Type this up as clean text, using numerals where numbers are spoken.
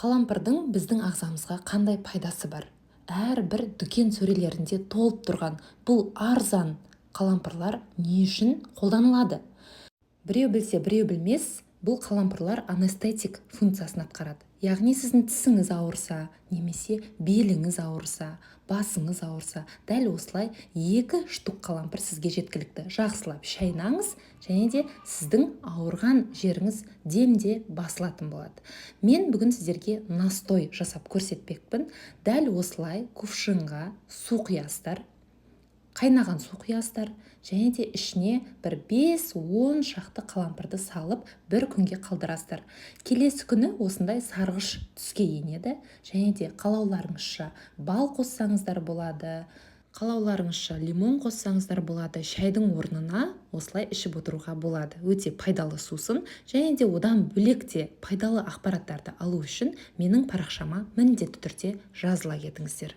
Қалампырдың біздің ағзамызға қандай пайдасы бар? Әрбір дүкен сөрелерінде толып тұрған бұл арзан қалампырлар не үшін қолданылады? Біреу білсе, біреу білмес, бұл қалампырлар анестетик функциясын атқарады. Яғни сіздің тісіңіз ауырса, немесе беліңіз ауырса, басыңыз ауырса, дәл осылай 2 штук қалампыр сізге жеткілікті. Жақсылап шайнаңыз, және де сіздің ауырған жеріңіз демде басылатын болады. Мен бүгін сіздерге настой жасап көрсетпекпін. Дәл осылай кувшинға су құясыздар, қайнаған су құясыздар, және де ішіне бір 5-10 шақты қалампырды салып бір күнге қалдырасыздар. Келесі күні осындай сарғыш түске енеді, және де қалауларыңызша бал қоссаңыздар болады, қалауларыңызша лимон қоссаңыздар болады. Шайдың орнына осылай ішіп отыруға болады. Өте пайдалы сусын, және де одан бөлек те пайдалы ақпараттарды алу үшін менің парақшама міндетті түрде жазыла кетіңіздер.